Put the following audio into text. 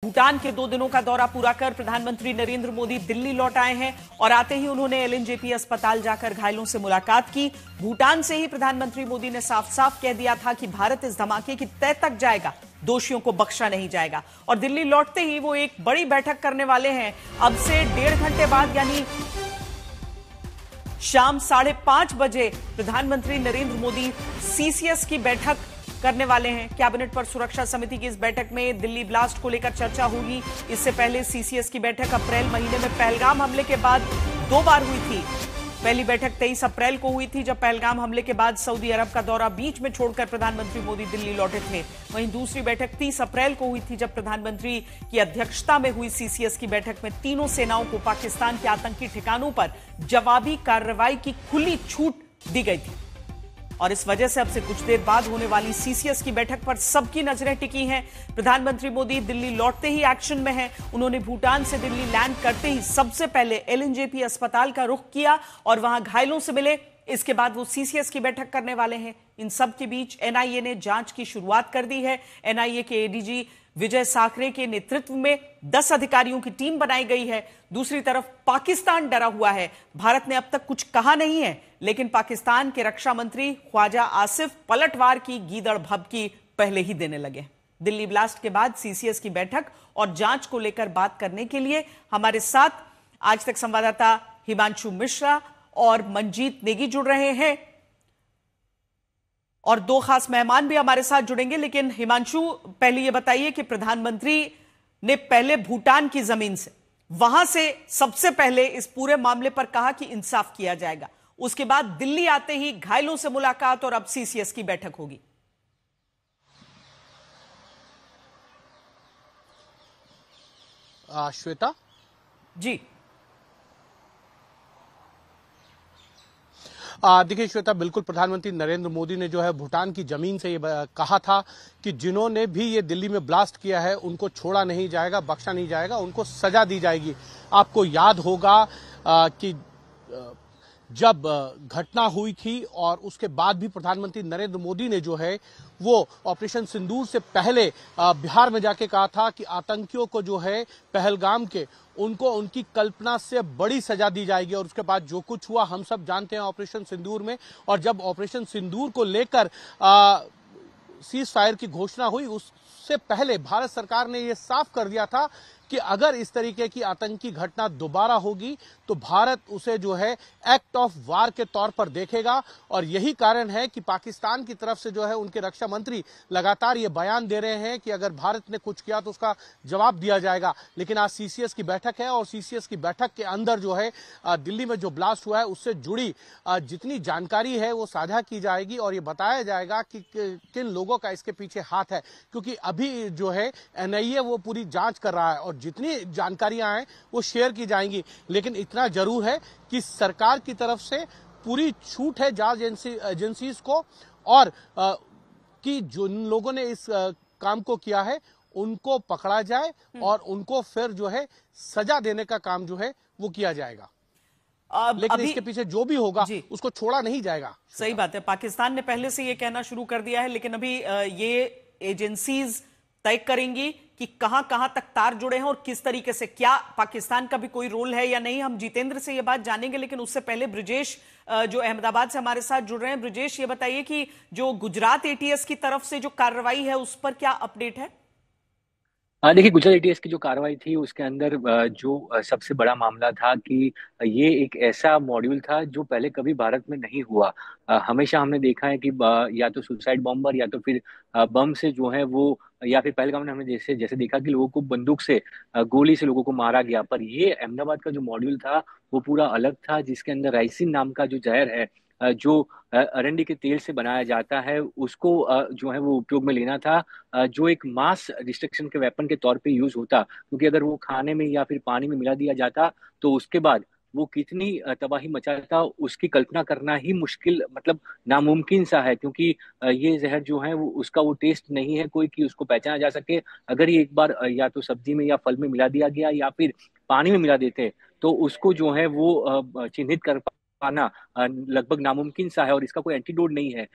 भूटान के 2 दिनों का दौरा पूरा कर प्रधानमंत्री नरेंद्र मोदी दिल्ली लौट आए हैं और आते ही उन्होंने एलएनजेपी अस्पताल जाकर घायलों से मुलाकात की। भूटान से ही प्रधानमंत्री मोदी ने साफ साफ कह दिया था कि भारत इस धमाके की तह तक जाएगा, दोषियों को बख्शा नहीं जाएगा। और दिल्ली लौटते ही वो एक बड़ी बैठक करने वाले हैं। अब से 1.5 घंटे बाद यानी शाम 5:30 बजे प्रधानमंत्री नरेंद्र मोदी सीसीएस की बैठक करने वाले हैं। कैबिनेट पर सुरक्षा समिति की इस बैठक में दिल्ली ब्लास्ट को लेकर चर्चा होगी। इससे पहले सीसीएस की बैठक अप्रैल महीने में पहलगाम हमले के बाद 2 बार हुई थी। पहली बैठक 23 अप्रैल को हुई थी, जब पहलगाम हमले के बाद सऊदी अरब का दौरा बीच में छोड़कर प्रधानमंत्री मोदी दिल्ली लौटे थे। वहीं दूसरी बैठक 30 अप्रैल को हुई थी, जब प्रधानमंत्री की अध्यक्षता में हुई सीसीएस की बैठक में तीनों सेनाओं को पाकिस्तान के आतंकी ठिकानों पर जवाबी कार्रवाई की खुली छूट दी गई थी। और इस वजह से अब से कुछ देर बाद होने वाली सीसीएस की बैठक पर सबकी नजरें टिकी हैं। प्रधानमंत्री मोदी दिल्ली लौटते ही एक्शन में हैं। उन्होंने भूटान से दिल्ली लैंड करते ही सबसे पहले एलएनजेपी अस्पताल का रुख किया और वहां घायलों से मिले। इसके बाद वो सीसीएस की बैठक करने वाले हैं। इन सब के बीच एनआईए ने जांच की शुरुआत कर दी है। एनआईए के एडीजी विजय साखरे के नेतृत्व में 10 अधिकारियों की टीम बनाई गई है। दूसरी तरफ पाकिस्तान डरा हुआ है। भारत ने अब तक कुछ कहा नहीं है, लेकिन पाकिस्तान के रक्षा मंत्री ख्वाजा आसिफ पलटवार की गीदड़ भभकी पहले ही देने लगे। दिल्ली ब्लास्ट के बाद सीसीएस की बैठक और जांच को लेकर बात करने के लिए हमारे साथ आज तक संवाददाता हिमांशु मिश्रा और मंजीत नेगी जुड़ रहे हैं और 2 खास मेहमान भी हमारे साथ जुड़ेंगे। लेकिन हिमांशु, पहले यह बताइए कि प्रधानमंत्री ने पहले भूटान की जमीन से, वहां से सबसे पहले इस पूरे मामले पर कहा कि इंसाफ किया जाएगा। उसके बाद दिल्ली आते ही घायलों से मुलाकात और अब सीसीएस की बैठक होगी। श्वेता जी, देखिए श्वेता, बिल्कुल प्रधानमंत्री नरेंद्र मोदी ने जो है भूटान की जमीन से ये कहा था कि जिन्होंने भी ये दिल्ली में ब्लास्ट किया है उनको छोड़ा नहीं जाएगा, बख्शा नहीं जाएगा, उनको सजा दी जाएगी। आपको याद होगा कि जब घटना हुई थी और उसके बाद भी प्रधानमंत्री नरेंद्र मोदी ने जो है वो ऑपरेशन सिंदूर से पहले बिहार में जाके कहा था कि आतंकियों को जो है पहलगाम के, उनको उनकी कल्पना से बड़ी सजा दी जाएगी। और उसके बाद जो कुछ हुआ हम सब जानते हैं ऑपरेशन सिंदूर में। और जब ऑपरेशन सिंदूर को लेकर सीज फायर की घोषणा हुई, उससे पहले भारत सरकार ने यह साफ कर दिया था कि अगर इस तरीके की आतंकी घटना दोबारा होगी तो भारत उसे जो है एक्ट ऑफ वार के तौर पर देखेगा। और यही कारण है कि पाकिस्तान की तरफ से जो है उनके रक्षा मंत्री लगातार ये बयान दे रहे हैं कि अगर भारत ने कुछ किया तो उसका जवाब दिया जाएगा। लेकिन आज सीसीएस की बैठक है और सीसीएस की बैठक के अंदर जो है दिल्ली में जो ब्लास्ट हुआ है उससे जुड़ी जितनी जानकारी है वो साझा की जाएगी और ये बताया जाएगा कि किन लोगों का इसके पीछे हाथ है। क्योंकि अभी जो है एनआईए वो पूरी जांच कर रहा है और जितनी जानकारियां हैं वो शेयर की जाएंगी। लेकिन इतना जरूर है कि सरकार की तरफ से पूरी छूट है जांच एजेंसीज को और कि जिन लोगों ने इस काम को किया है उनको पकड़ा जाए और उनको फिर जो है सजा देने का काम जो है वो किया जाएगा। लेकिन इसके पीछे जो भी होगा उसको छोड़ा नहीं जाएगा। सही बात है। पाकिस्तान ने पहले से ये कहना शुरू कर दिया है, लेकिन अभी ये एजेंसीज तय करेंगी कि कहां कहां तक तार जुड़े हैं और किस तरीके से, क्या पाकिस्तान का भी कोई रोल है या नहीं। हम जितेंद्र से ये बात जानेंगे, लेकिन उससे पहले ब्रिजेश जो अहमदाबाद से हमारे साथ जुड़ रहे हैं। ब्रिजेश, ये बताइए कि जो गुजरात एटीएस की तरफ से जो कार्रवाई है उस पर क्या अपडेट है? देखिए, गुजरात एटीएस की जो कार्रवाई थी उसके अंदर जो सबसे बड़ा मामला था कि ये एक ऐसा मॉड्यूल था जो पहले कभी भारत में नहीं हुआ। हमेशा हमने देखा है कि या तो सुसाइड बॉम्बर या तो फिर बम से जो है वो, या फिर पहलगाम में हमने जैसे जैसे देखा कि लोगों को बंदूक से, गोली से लोगों को मारा गया। पर ये अहमदाबाद का जो मॉड्यूल था वो पूरा अलग था, जिसके अंदर राइसिन नाम का जो जहर है जो अरंडी के तेल से बनाया जाता है, उसको जो है वो उपयोग में लेना था, जो एक मास डिस्ट्रक्शन के वेपन के तौर पे यूज होता। क्योंकि अगर वो खाने में या फिर पानी में मिला दिया जाता तो उसके बाद वो कितनी तबाही मचाता उसकी कल्पना करना ही मुश्किल, मतलब नामुमकिन सा है। क्योंकि ये जहर जो है वो उसका वो टेस्ट नहीं है कोई कि उसको पहचाना जा सके। अगर ये एक बार या तो सब्जी में या फल में मिला दिया गया या फिर पानी में मिला देते तो उसको जो है वो चिन्हित कर पाना लगभग नामुमकिन सा है और इसका कोई एंटीडोट नहीं है।